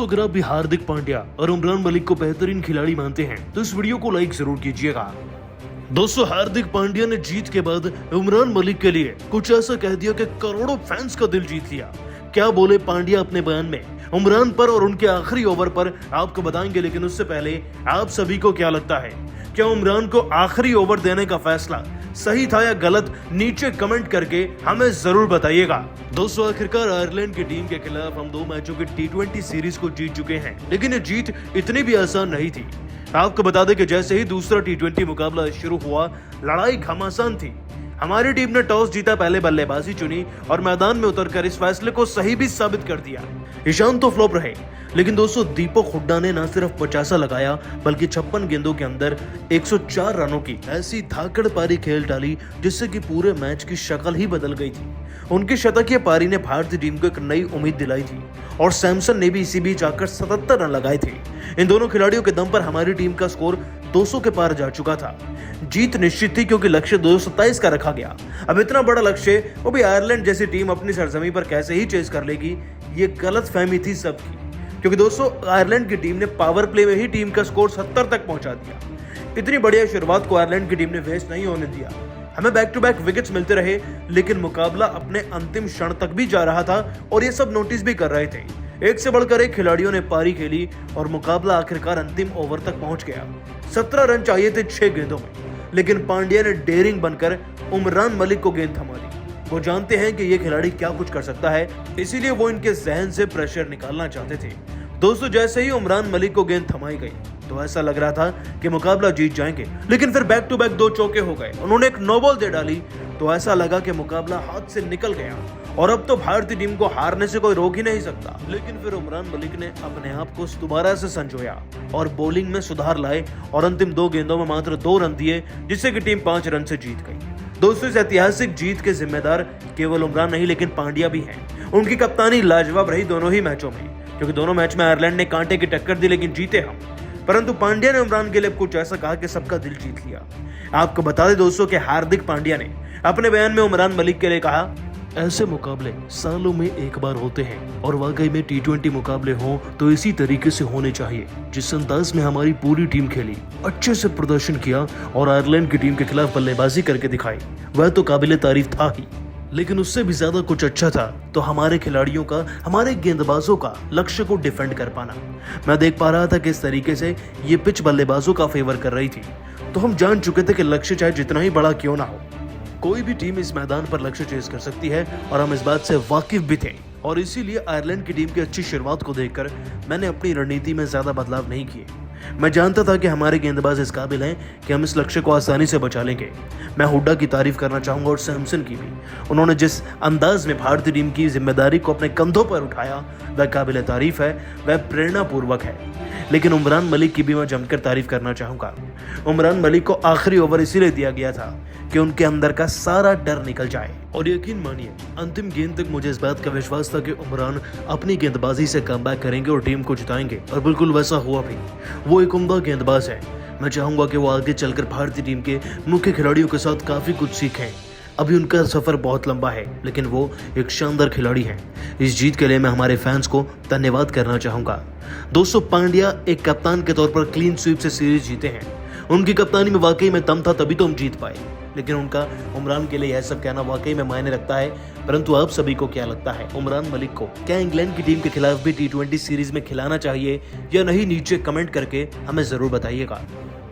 दोस्तों अगर आप भी हार्दिक पांड्या और उमरान मलिक को बेहतरीन खिलाड़ी मानते हैं तो इस वीडियो को लाइक जरूर कीजिएगा। दोस्तों हार्दिक पांड्या ने जीत के बाद उमरान मलिक के लिए कुछ ऐसा कह दिया कि करोड़ों फैंस का दिल जीत लिया। क्या बोले पांड्या अपने बयान में उमरान पर और उनके आखिरी ओवर पर आपको बताएंगे, लेकिन उससे पहले आप सभी को क्या लगता है, क्या उमरान को आखिरी ओवर देने का फैसला सही था या गलत? नीचे कमेंट करके हमें जरूर बताइएगा। दोस्तों आखिरकार आयरलैंड की टीम के खिलाफ हम 2 मैचों की T20 सीरीज को जीत चुके हैं, लेकिन ये जीत इतनी भी आसान नहीं थी। आपको बता दें कि जैसे ही दूसरा T20 मुकाबला शुरू हुआ, लड़ाई घमासान थी। हमारी टीम ने टॉस जीता, पहले बल्लेबाजी चुनी और मैदान में उतरकर इस फैसले को सही भी साबित कर दिया। ईशांत तो फ्लॉप रहे, लेकिन दोस्तों दीपक हुड्डा ने न सिर्फ 50 लगाया बल्कि 56 गेंदों के अंदर 104 रनों की ऐसी धाकड़ पारी खेल डाली जिससे कि पूरे मैच की शक्ल ही बदल गई थी। उनकी शतकीय पारी ने भारतीय टीम को एक नई उम्मीद दिलाई थी और सैमसन ने भी इसी बीच आकर 77 रन लगाए थे। इन दोनों खिलाड़ियों के दम पर हमारी टीम का स्कोर 200 के पार जा चुका था। जीत निश्चित थी क्योंकि लक्ष्य 227 का रखा गया। अब इतना बड़ा लक्ष्य वो भी आयरलैंड जैसी टीम अपनी सरजमी पर कैसे ही चेस कर लेगी, ये गलतफहमी थी सबकी। क्योंकि दोस्तों आयरलैंड की टीम ने पावर प्ले में ही टीम का स्कोर 70 तक पहुंचा दिया। इतनी बढ़िया शुरुआत को आयरलैंड की टीम ने वेस्ट नहीं होने दिया। हमें बैक टू बैक विकेट्स मिलते रहे, लेकिन मुकाबला अपने अंतिम क्षण तक भी जा रहा था और ये सब नोटिस भी कर रहे थे। एक से बढ़कर एक खिलाड़ियों ने पारी खेली और मुकाबला आखिरकार अंतिम ओवर तक पहुंच गया। 17 रन चाहिए थे 6 गेंदों में, लेकिन पांड्या ने डेयरिंग बनकर उमरान मलिक को गेंद थमा दी। वो जानते हैं कि ये खिलाड़ी क्या कुछ कर सकता है, इसीलिए वो इनके जहन से प्रेशर निकालना चाहते थे। दोस्तों जैसे ही उमरान मलिक को गेंद थमाई गई तो ऐसा लग रहा था कि मुकाबला जीत जाएंगे, लेकिन फिर बैक टू बैक 2 चौके हो गए। उन्होंने एक नो बॉल दे डाली तो ऐसा लगा कि मुकाबला हाथ से निकल गया और अब तो भारतीय टीम को हारने से कोई रोक ही नहीं सकता। लेकिन फिर उमरान मलिक ने अपने आप को दोबारा से संजोया और बॉलिंग में सुधार लाए और अंतिम 2 गेंदों में मात्र 2 रन दिए, जिससे कि टीम 5 रन से जीत गई। दोस्तों इस ऐतिहासिक जीत के जिम्मेदार केवल उमरान नहीं लेकिन पांड्या भी हैं। उनकी कप्तानी लाजवाब रही दोनों ही मैचों में, क्योंकि दोनों मैच में आयरलैंड ने कांटे की टक्कर दी लेकिन जीते हम। परंतु पांड्या ने उमरान के लिए कुछ ऐसा कहा कि सबका दिल जीत लिया। आपको बता दें दोस्तों कि हार्दिक पांड्या ने अपने बयान में उमरान मलिक के लिए कहा, ऐसे मुकाबले सालों में एक बार होते हैं और वाकई में T20 मुकाबले हों तो इसी तरीके से होने चाहिए। जिस अंदाज में हमारी पूरी टीम खेली, अच्छे से प्रदर्शन किया और आयरलैंड की टीम के खिलाफ बल्लेबाजी करके दिखाई, वह तो काबिले तारीफ था ही, लेकिन उससे भी ज्यादा कुछ अच्छा था तो हमारे खिलाड़ियों का, हमारे गेंदबाजों का लक्ष्य को डिफेंड कर पाना। मैं देख पा रहा था कि इस तरीके से ये पिच बल्लेबाजों का फेवर कर रही थी, तो हम जान चुके थे कि लक्ष्य चाहे जितना ही बड़ा क्यों ना हो, कोई भी टीम इस मैदान पर लक्ष्य चेस कर सकती है और हम इस बात से वाकिफ भी थे। और इसीलिए आयरलैंड की टीम की अच्छी शुरुआत को देखकर मैंने अपनी रणनीति में ज्यादा बदलाव नहीं किए। मैं जानता था कि हमारे गेंदबाज इस काबिल हैं कि हम इस लक्ष्य को आसानी से बचा लेंगे। मैं हुड्डा की तारीफ करना चाहूंगा और सैमसन की भी। उन्होंने जिस अंदाज में भारतीय टीम की जिम्मेदारी को अपने कंधों पर उठाया वह काबिल तारीफ है, वह प्रेरणापूर्वक है। लेकिन उमरान मलिक की भी मैं जमकर तारीफ करना चाहूंगा। उमरान मलिक को आखिरी ओवर इसीलिए दिया गया था कि उनके अंदर का सारा डर निकल जाए। और यकीन मानिए अंतिम गेंद तक मुझे इस बात का विश्वास था कि उमरान अपनी गेंदबाजी से कमबैक करेंगे और टीम को जिताएंगे, और बिल्कुल वैसा हुआ भी। वो एक उम्दा गेंदबाज है। मैं चाहूंगा कि वो आगे चलकर भारतीय टीम के मुख्य खिलाड़ियों के साथ काफी कुछ सीखें। अभी उनका सफर बहुत लंबा है, लेकिन वो एक शानदार खिलाड़ी हैं। इस जीत के लिए मैं हमारे फैंस को धन्यवाद करना चाहूंगा। दोस्तों पांड्या एक कप्तान के तौर पर क्लीन स्वीप से सीरीज जीते हैं। उनकी कप्तानी में वाकई में दम था, तभी तो हम जीत पाए। लेकिन उनका उमरान के लिए यह सब कहना वाकई में मायने रखता है। परंतु आप सभी को क्या लगता है, उमरान मलिक को क्या इंग्लैंड की टीम के खिलाफ भी T20 सीरीज में खिलाना चाहिए या नहीं? नीचे कमेंट करके हमें जरूर बताइएगा।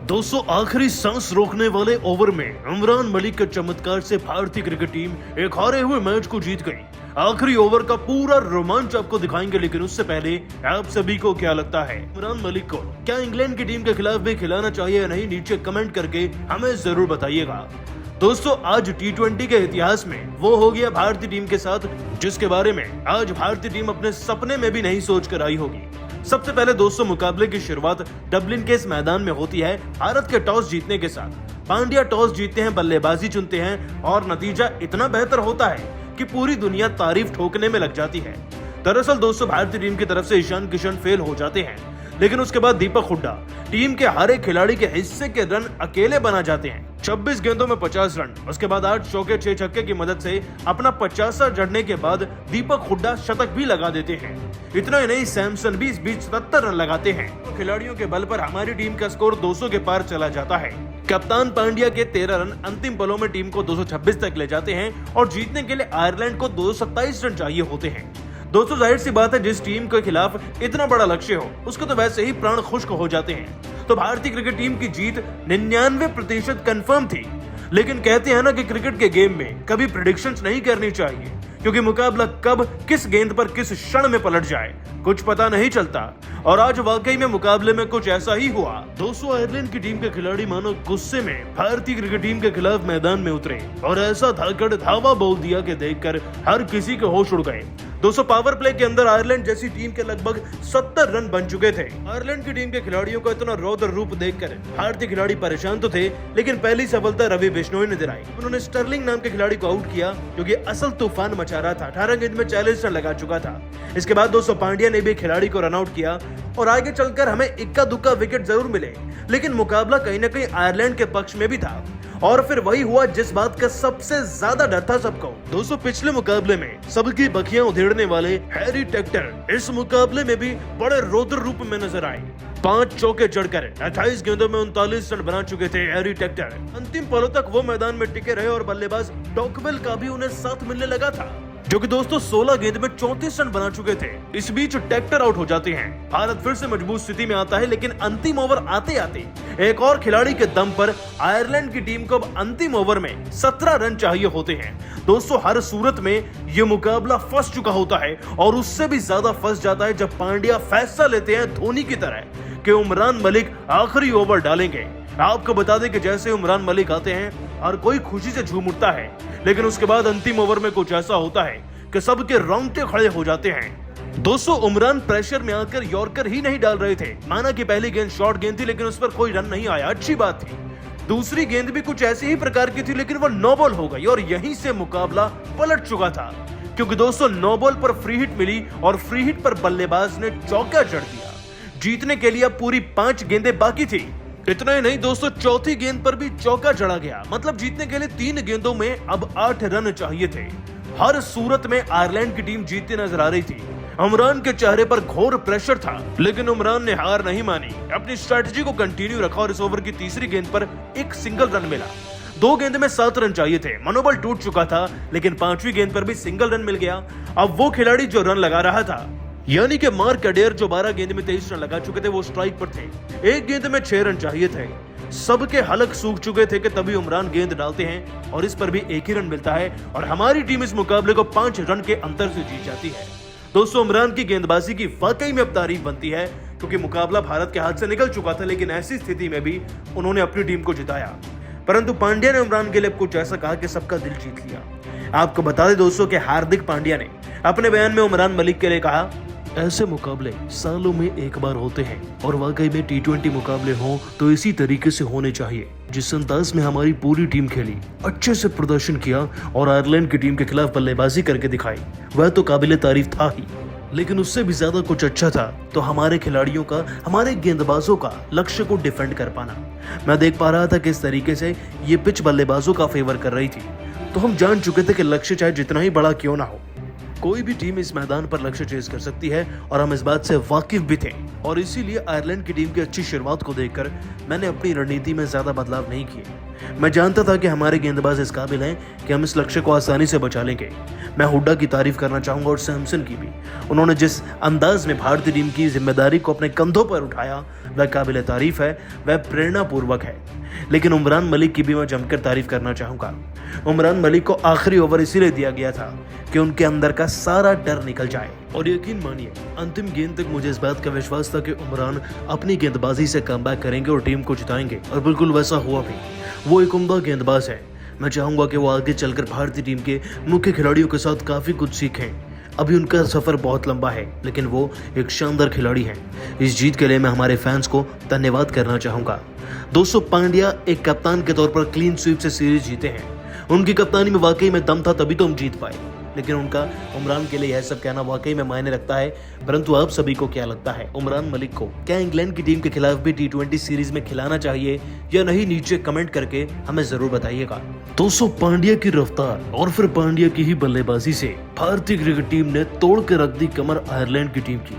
दोस्तों आखिरी सांस रोकने वाले ओवर में उमरान मलिक के चमत्कार से भारतीय क्रिकेट टीम एक हारे हुए मैच को जीत गई। आखिरी ओवर का पूरा रोमांच आपको दिखाएंगे, लेकिन उससे पहले आप सभी को क्या लगता है, उमरान मलिक को क्या इंग्लैंड की टीम के खिलाफ भी खिलाना चाहिए या नहीं? नीचे कमेंट करके हमें जरूर बताइएगा। दोस्तों आज T20 के इतिहास में वो हो गया भारतीय टीम के साथ जिसके बारे में आज भारतीय टीम अपने सपने में भी नहीं सोच कर आई होगी। सबसे पहले दोस्तों मुकाबले की शुरुआत डबलिन के इस मैदान में होती है भारत के टॉस जीतने के साथ। पांड्या टॉस जीतते हैं, बल्लेबाजी चुनते हैं और नतीजा इतना बेहतर होता है कि पूरी दुनिया तारीफ ठोकने में लग जाती है। दरअसल दोस्तों भारतीय टीम की तरफ से ईशान किशन फेल हो जाते हैं, लेकिन उसके बाद दीपक हुड्डा टीम के हर एक खिलाड़ी के हिस्से के रन अकेले बना जाते हैं। 26 गेंदों में 50 रन, उसके बाद 8 चौके 6 छक्के की मदद से अपना 50वां जड़ने के बाद दीपक हुड्डा शतक भी लगा देते हैं। इतना ही नहीं, सैमसन भी इस बीच 77 रन लगाते हैं। तो खिलाड़ियों के बल पर हमारी टीम का स्कोर 200 के पार चला जाता है। कप्तान पांड्या के 13 रन अंतिम पलों में टीम को 226 तक ले जाते हैं और जीतने के लिए आयरलैंड को 227 रन चाहिए होते हैं। दोस्तों जाहिर सी बात है, जिस टीम के खिलाफ इतना बड़ा लक्ष्य हो उसको तो वैसे ही प्राण खुश्क हो जाते हैं। तो भारतीय क्रिकेट टीम की जीत 99% कंफर्म थी। लेकिन कहते हैं ना कि क्रिकेट के गेम में कभी प्रेडिक्शंस नहीं करनी चाहिए, क्योंकि मुकाबला कब किस गेंद पर किस क्षण में पलट जाए कुछ पता नहीं चलता। और आज वाकई में मुकाबले में कुछ ऐसा ही हुआ। दोस्तों आयरलैंड की टीम के खिलाड़ी मानो गुस्से में भारतीय क्रिकेट टीम के खिलाफ मैदान में उतरे और ऐसा धाकड़ धावा बोल दिया कि देखकर हर किसी के होश उड़ गए। दोस्तों पावर प्ले के अंदर आयरलैंड जैसी टीम के लगभग 70 रन बन चुके थे। आयरलैंड की टीम के खिलाड़ियों को इतना रौद्र रूप देखकर भारतीय खिलाड़ी परेशान तो थे, लेकिन पहली सफलता रवि बिश्नोई ने दिलाई। उन्होंने स्टर्लिंग नाम के खिलाड़ी को आउट किया जो कि असल तूफान मचा रहा था। 18 गेंद में 40 रन लगा चुका था। इसके बाद दोस्तों पांड्या ने भी खिलाड़ी को रन आउट किया और आगे चलकर हमें इक्का दुक्का विकेट जरूर मिले, लेकिन मुकाबला कहीं न कहीं आयरलैंड के पक्ष में भी था। और फिर वही हुआ जिस बात का सबसे ज्यादा डर था सबको। दोस्तों पिछले मुकाबले में सबकी बखियां उधेड़ने वाले हैरी टेक्टर इस मुकाबले में भी बड़े रौद्र रूप में नजर आए। 5 चौके जड़कर 28 गेंदों में 39 रन बना चुके थे हैरी टेक्टर। अंतिम पलों तक वो मैदान में टिके रहे और बल्लेबाज डॉकवेल का भी उन्हें साथ मिलने लगा था, जो कि दोस्तों 16 गेंद में 34 रन बना चुके थे। इस बीच टेक्टर आउट हो जाते हैं। भारत फिर से मजबूत स्थिति में आता है, लेकिन अंतिम ओवर आते आते एक और खिलाड़ी के दम पर आयरलैंड की टीम को अब अंतिम ओवर में 17 रन चाहिए होते हैं। दोस्तों हर सूरत में ये मुकाबला फंस चुका होता है और उससे भी ज्यादा फंस जाता है जब पांड्या फैसला लेते हैं धोनी की तरह कि उमरान मलिक आखिरी ओवर डालेंगे। आपको बता दें कि जैसे उमरान मलिक आते हैं हर कोई खुशी से झूम उठता है, लेकिन उसके बाद अंतिम ओवर में कुछ ऐसा होता है कि सबके रोंगटे खड़े हो जाते हैं। दोस्तों उमरान प्रेशर में आकर यॉर्कर ही नहीं डाल रहे थे। माना कि पहली गेंद शॉर्ट गेंद थी, लेकिन उस पर कोई रन नहीं आया, अच्छी बात थी। दूसरी गेंद भी कुछ ऐसी ही प्रकार की थी, लेकिन वो नो बॉल हो गई और यहीं से मुकाबला पलट चुका था, क्योंकि दोस्तों नो बॉल पर फ्री हिट मिली और फ्री हिट पर बल्लेबाज ने चौका जड़ दिया। जीतने के लिए पूरी 5 गेंदें बाकी थी। इतना ही नहीं दोस्तों, चौथी गेंद पर भी चौका जड़ा गया, मतलब जीतने के लिए 3 गेंदों में अब 8 रन चाहिए थे। हर सूरत में आयरलैंड की टीम जीतती नजर आ रही थी। उमरान के चेहरे पर घोर प्रेशर था, लेकिन उमरान ने हार नहीं मानी, अपनी स्ट्रेटजी को कंटिन्यू रखा और इस ओवर की तीसरी गेंद पर एक सिंगल रन मिला। 2 गेंद में 7 रन चाहिए थे। मनोबल टूट चुका था, लेकिन 5वीं गेंद पर भी सिंगल रन मिल गया। अब वो खिलाड़ी जो रन लगा रहा था, यानी कि मार्क अडेयर जो 12 गेंद में 23 रन लगा चुके थे, वो स्ट्राइक पर थे। 1 गेंद में 6 रन चाहिए थे। सबके हलक सूख चुके थे कि तभी उमरान गेंद डालते हैं और इस पर भी 1 ही रन मिलता है और हमारी टीम इस मुकाबले को 5 रन के अंतर से जीत जाती है। दोस्तों उमरान की गेंदबाजी की वाकई में अब तारीफ बनती है, क्योंकि मुकाबला भारत के हाथ से निकल चुका था, लेकिन ऐसी स्थिति में भी उन्होंने अपनी टीम को जिताया। परंतु पांड्या ने उमरान के लिए कुछ ऐसा कहा कि सबका दिल जीत लिया। आपको बता दें दोस्तों कि हार्दिक पांड्या ने अपने बयान में उमरान मलिक के लिए कहा, ऐसे मुकाबले सालों में एक बार होते हैं और वाकई में T20 मुकाबले हों तो इसी तरीके से होने चाहिए। जिस अंदाज में हमारी पूरी टीम खेली, अच्छे से प्रदर्शन किया और आयरलैंड की टीम के खिलाफ बल्लेबाजी करके दिखाई, वह तो काबिले तारीफ था ही, लेकिन उससे भी ज्यादा कुछ अच्छा था तो हमारे खिलाड़ियों का, हमारे गेंदबाजों का लक्ष्य को डिफेंड कर पाना। मैं देख पा रहा था कि इस तरीके से ये पिच बल्लेबाजों का फेवर कर रही थी, तो हम जान चुके थे कि लक्ष्य चाहे जितना ही बड़ा क्यों ना हो, कोई भी टीम इस मैदान पर लक्ष्य चेज कर सकती है और हम इस बात से वाकिफ भी थे। और इसीलिए आयरलैंड की टीम की अच्छी शुरुआत को देखकर मैंने अपनी रणनीति में ज्यादा बदलाव नहीं किए। मैं जानता था कि हमारे गेंदबाज इस काबिल हैं कि हम इस लक्ष्य को आसानी से बचा लेंगे। मैं हुड्डा की तारीफ करना चाहूंगा और सैमसन की भी। उन्होंने जिस अंदाज में भारतीय टीम की जिम्मेदारी को अपने कंधों पर उठाया, वह काबिल तारीफ है, वह प्रेरणापूर्वक है। लेकिन उमरान मलिक की भी मैं जमकर तारीफ करना चाहूंगा। उमरान मलिक को आखिरी ओवर इसीलिए दिया गया था कि उनके अंदर का सारा डर निकल जाए। और यकीन मानिए, अंतिम गेंद तक मुझे इस बात का विश्वास था कि उमरान अपनी गेंदबाजी से कमबैक करेंगे और टीम को जिताएंगे, और बिल्कुल वैसा हुआ भी। वो एक उम्दा गेंदबाज है। मैं चाहूंगा कि वो आगे चलकर भारतीय टीम के मुख्य खिलाड़ियों के साथ काफी कुछ सीखें। अभी उनका सफर बहुत लंबा है, लेकिन वो एक शानदार खिलाड़ी हैं। इस जीत के लिए मैं हमारे फैंस को धन्यवाद करना चाहूंगा। दोस्तों, पांड्या एक कप्तान के तौर पर क्लीन स्वीप से सीरीज जीते हैं। उनकी कप्तानी में वाकई में दम था, तभी तो हम जीत पाए। लेकिन उनका उमरान के लिए यह सब कहना वाकई में मायने रखता है। परंतु आप सभी को क्या लगता है, उमरान मलिक को क्या इंग्लैंड की टीम के खिलाफ भी T20 सीरीज में खिलाना चाहिए या नहीं? नीचे कमेंट करके हमें जरूर बताइएगा। दोस्तों, पांड्या की रफ्तार और फिर पांड्या की ही बल्लेबाजी से भारतीय क्रिकेट टीम ने तोड़ के रख दी कमर आयरलैंड की टीम की।